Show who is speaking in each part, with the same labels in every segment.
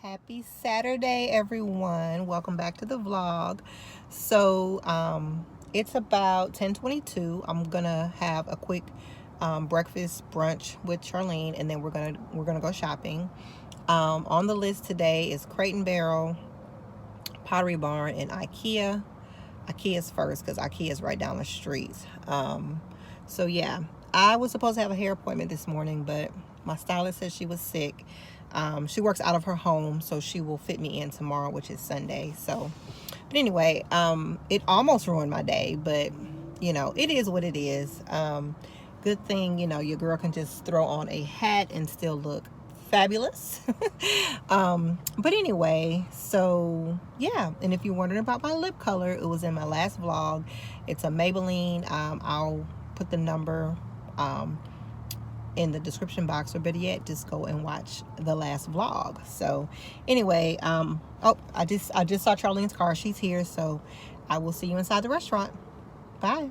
Speaker 1: Happy Saturday, everyone. Welcome back to the vlog. So, it's about 10:22. I'm gonna have a quick breakfast brunch with Charlene, and then we're gonna go shopping. On the list today is Crate and Barrel, Pottery Barn, and Ikea. Ikea's first because Ikea's right down the street. So yeah, I was supposed to have a hair appointment this morning, but my stylist said she was sick. She works out of her home, so she will fit me in tomorrow, which is Sunday. So, but anyway, it almost ruined my day, but it is what it is. Good thing, your girl can just throw on a hat and still look fabulous. But anyway, so yeah, and if you're wondering about my lip color, it was in my last vlog. It's a Maybelline. I'll put the number in the description box, or better yet, just go and watch the last vlog. So anyway, oh, I just saw Charlene's car. She's here, so I will see you inside the restaurant. Bye.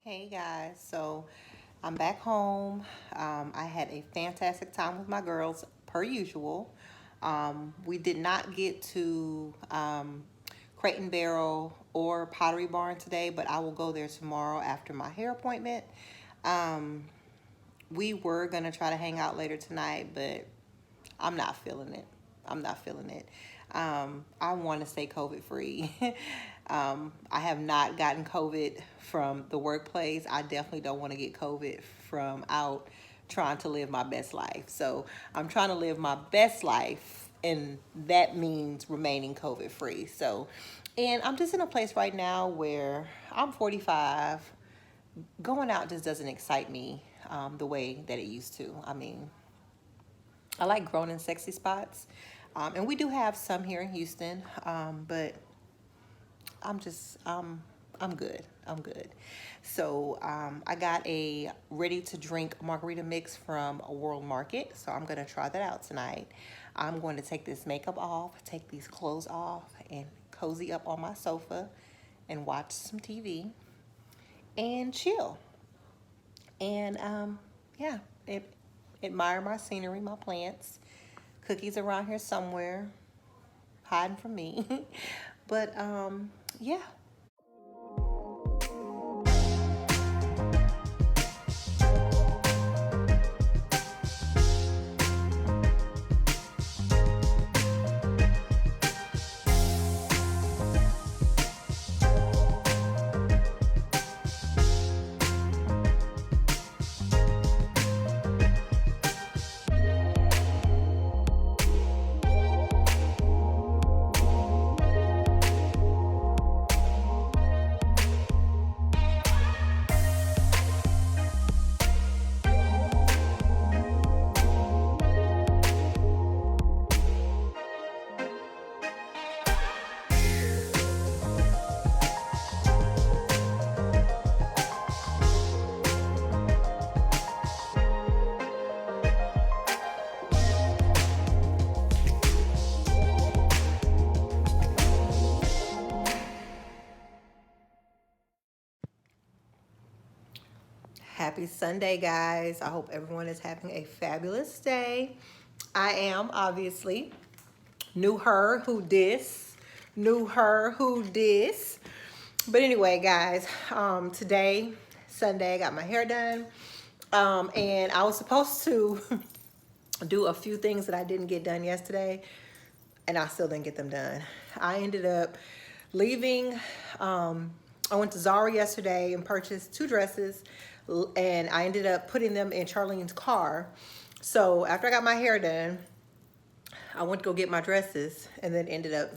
Speaker 1: Hey guys, so I'm back home. I had a fantastic time with my girls, per usual. We did not get to Crate and Barrel or Pottery Barn today, but I will go there tomorrow after my hair appointment. We were going to try to hang out later tonight, but I'm not feeling it. I'm not feeling it. I want to stay COVID free. I have not gotten COVID from the workplace. I definitely don't want to get COVID from out trying to live my best life. So I'm trying to live my best life, and that means remaining COVID free. So, and I'm just in a place right now where I'm 45. Going out just doesn't excite me the way that it used to. I mean, I like grown and sexy spots. And we do have some here in Houston, but I'm just, I'm good. I'm good. So I got a ready to drink margarita mix from a World Market. So I'm going to try that out tonight. I'm going to take this makeup off, take these clothes off, and cozy up on my sofa and watch some TV and chill. And yeah, admire my scenery, my plants. Cookies around here somewhere, hiding from me. But yeah. Happy Sunday, guys. I hope everyone is having a fabulous day. I am, obviously. Knew her who dis. Knew her who dis. But anyway, guys, today, Sunday, I got my hair done. And I was supposed to do a few things that I didn't get done yesterday, and I still didn't get them done. I ended up leaving. I went to Zara yesterday and purchased 2 dresses, and I ended up putting them in Charlene's car. So after I got my hair done, I went to go get my dresses and then ended up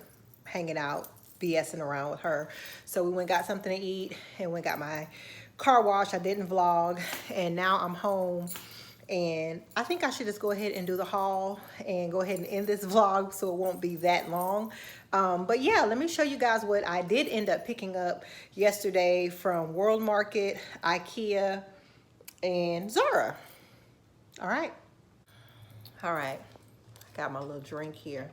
Speaker 1: hanging out, BSing around with her. So we went and got something to eat and went and got my car wash. I didn't vlog, and now I'm home. And I think I should just go ahead and do the haul and go ahead and end this vlog so it won't be that long. But yeah, let me show you guys what I did end up picking up yesterday from World Market, Ikea, and Zara. All right. All right. Got my little drink here.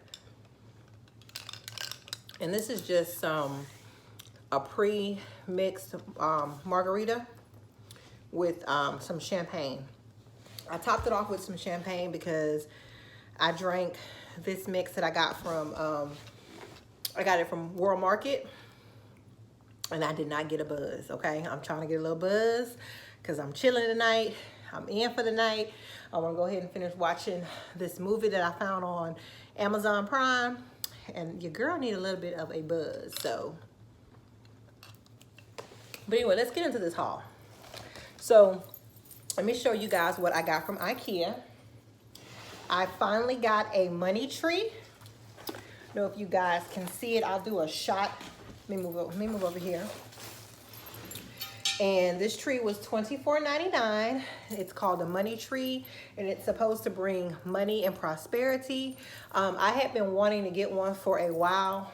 Speaker 1: And this is just a pre-mixed margarita with some champagne. I topped it off with some champagne because I drank this mix that I got from, I got it from World Market, and I did not get a buzz, okay? I'm trying to get a little buzz because I'm chilling tonight. I'm in for the night. I want to go ahead and finish watching this movie that I found on Amazon Prime, and your girl need a little bit of a buzz, so. But anyway, let's get into this haul. So, let me show you guys what I got from Ikea. I finally got a money tree. I don't know if you guys can see it. I'll do a shot. Let me move over here. And this tree was $24.99. It's called a money tree, and it's supposed to bring money and prosperity. I had been wanting to get one for a while,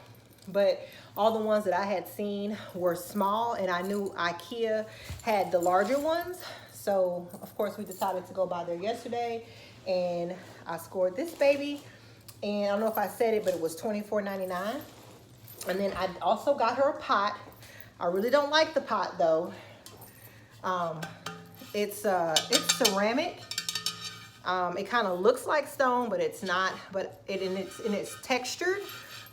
Speaker 1: but all the ones that I had seen were small, and I knew Ikea had the larger ones. So, of course, we decided to go by there yesterday, and I scored this baby. And I don't know if I said it, but it was $24.99. And then I also got her a pot. I really don't like the pot, though. It's ceramic. It kind of looks like stone, but it's not. But it's textured.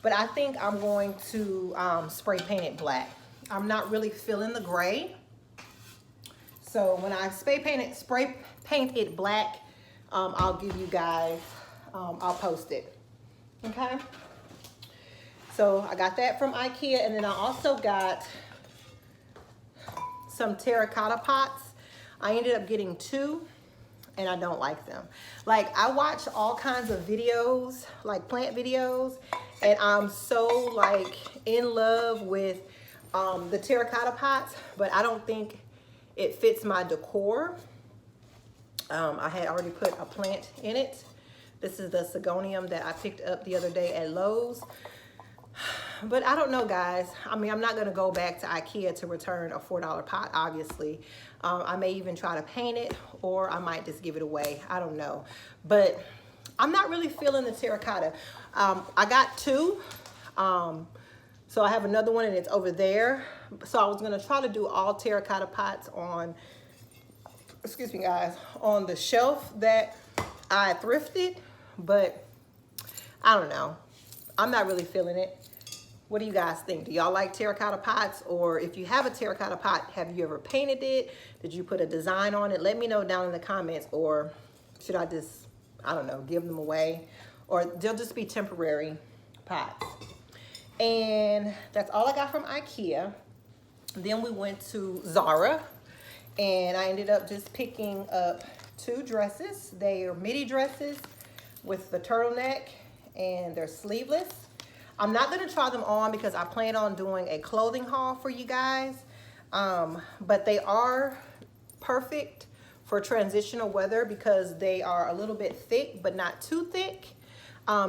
Speaker 1: But I think I'm going to spray paint it black. I'm not really feeling the gray. So when I spray paint it black, I'll give you guys, I'll post it. Okay. So I got that from Ikea, and then I also got some terracotta pots. I ended up getting 2, and I don't like them. Like, I watch all kinds of videos, like plant videos, and I'm so like in love with the terracotta pots, but I don't think it fits my decor. I had already put a plant in it. This is the Sigonium that I picked up the other day at Lowe's. But I don't know, guys. I mean, I'm not going to go back to Ikea to return a $4 pot, obviously. I may even try to paint it, or I might just give it away. I don't know. But I'm not really feeling the terracotta. I got 2. So I have another one, and it's over there. So I was going to try to do all terracotta pots on, excuse me, guys, on the shelf that I thrifted. But I don't know. I'm not really feeling it. What do you guys think? Do y'all like terracotta pots? Or if you have a terracotta pot, have you ever painted it? Did you put a design on it? Let me know down in the comments. Or should I just, I don't know, give them away? Or they'll just be temporary pots. And that's all I got from Ikea. Then we went to Zara, and I ended up just picking up 2 dresses. They are midi dresses with the turtleneck, and they're sleeveless. I'm not going to try them on because I plan on doing a clothing haul for you guys. But they are perfect for transitional weather because they are a little bit thick, but not too thick.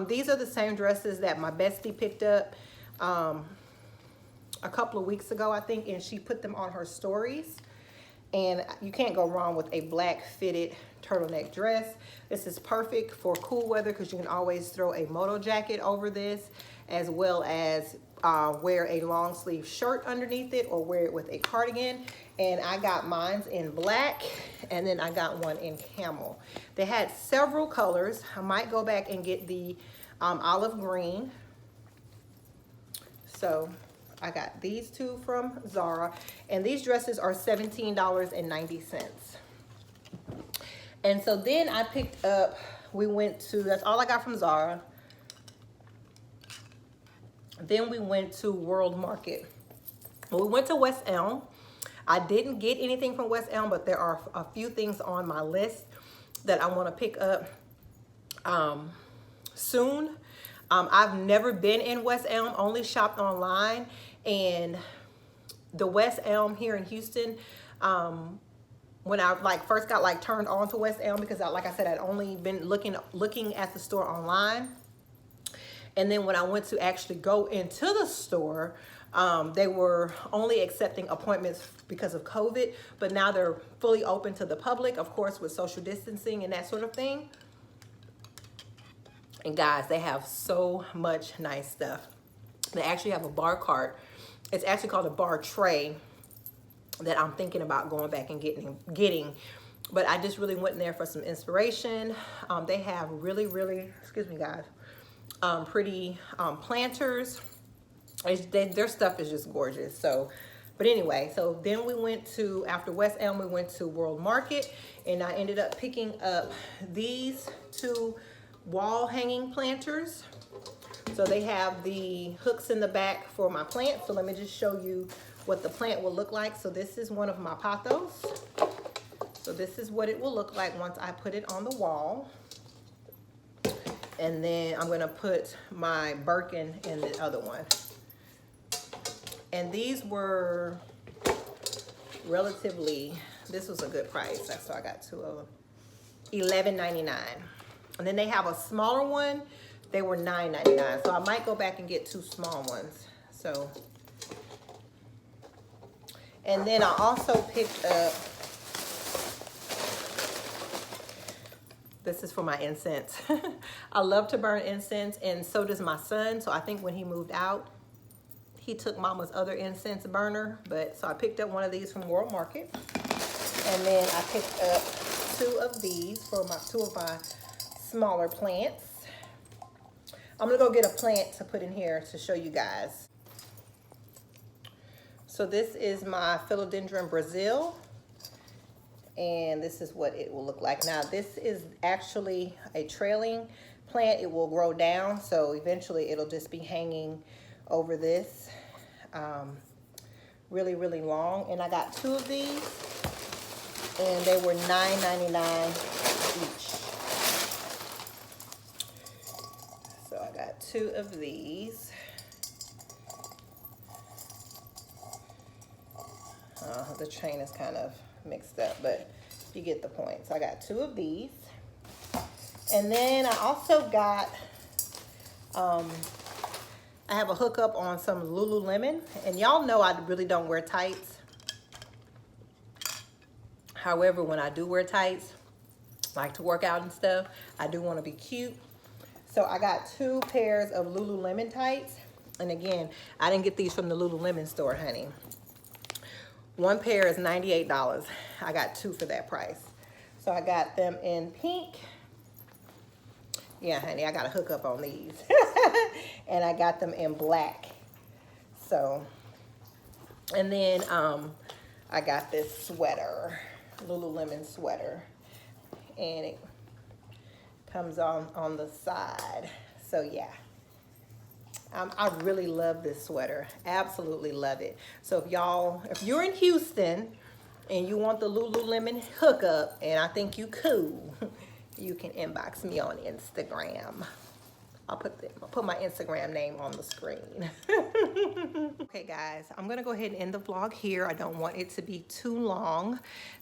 Speaker 1: These are the same dresses that my bestie picked up a couple of weeks ago, I think, and she put them on her stories. And you can't go wrong with a black fitted turtleneck dress. This is perfect for cool weather because you can always throw a moto jacket over this, as well as wear a long sleeve shirt underneath it, or wear it with a cardigan. And I got mine in black, and then I got one in camel. They had several colors. I might go back and get the olive green. So I got these two from Zara, and these dresses are $17.90. And so then I picked up, that's all I got from Zara. Then we went to World Market. We went to West Elm. I didn't get anything from West Elm, but there are a few things on my list that I want to pick up soon. I've never been in West Elm, only shopped online. And the West Elm here in Houston, when I first got turned on to West Elm, because like I said, I'd only been looking at the store online. And then when I went to actually go into the store, they were only accepting appointments because of COVID, but now they're fully open to the public, of course, with social distancing and that sort of thing. And guys, they have so much nice stuff. They actually have a bar cart. It's actually called a bar tray that I'm thinking about going back and getting. But I just really went in there for some inspiration. They have really, excuse me guys, pretty planters. Their stuff is just gorgeous. So, but anyway, so then we went to, after West Elm, we went to World Market, and I ended up picking up these two wall hanging planters. So they have the hooks in the back for my plant. So let me just show you what the plant will look like. So this is one of my pothos. So this is what it will look like once I put it on the wall. And then I'm gonna put my Birkin in the other one. And these were relatively, this was a good price. So I got two of them, $11.99. And then they have a smaller one. They were $9.99. So I might go back and get two small ones. So, and then I also picked up, this is for my incense. I love to burn incense, and so does my son. So I think when he moved out, he took mama's other incense burner. So I picked up one of these from World Market. And then I picked up two of these for two of my smaller plants. I'm gonna go get a plant to put in here to show you guys. So this is my philodendron Brazil, and this is what it will look like. Now this is actually a trailing plant. It will grow down, so eventually it'll just be hanging over this really long. And I got two of these, and they were $9.99 each. So I got two of these. The chain is kind of mixed up, but you get the point. So I got two of these. And then I also got, I have a hookup on some Lululemon. And y'all know I really don't wear tights. However, when I do wear tights, like to work out and stuff, I do want to be cute. So I got two pairs of Lululemon tights. And again, I didn't get these from the Lululemon store, honey. One pair is $98. I got two for that price. So I got them in pink. Yeah, honey, I got a hookup on these. And I got them in black. So, and then I got this sweater, Lululemon sweater. And it comes on the side. So yeah. I really love this sweater. Absolutely love it. So if you're in Houston and you want the Lululemon hookup, and I think you cool, you can inbox me on Instagram. I'll put my Instagram name on the screen. Okay, guys, I'm gonna go ahead and end the vlog here. I don't want it to be too long.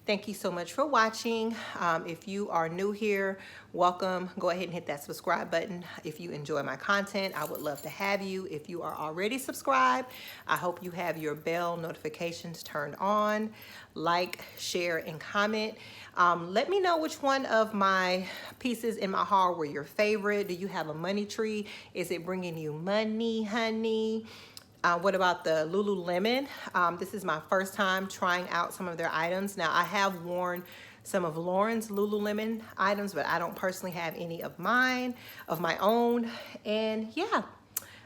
Speaker 1: Thank you so much for watching. If you are new here, welcome. Go ahead and hit that subscribe button. If you enjoy my content, I would love to have you. If you are already subscribed, I hope you have your bell notifications turned on. Like, share, and comment. Let me know which one of my pieces in my haul were your favorite. Do you have a money tree? Is it bringing you money, honey? What about the Lululemon? This is my first time trying out some of their items. Now, I have worn some of Lauren's Lululemon items, but I don't personally have any of mine, of my own. And yeah,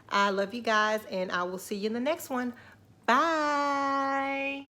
Speaker 1: I love you guys, and I will see you in the next one. Bye.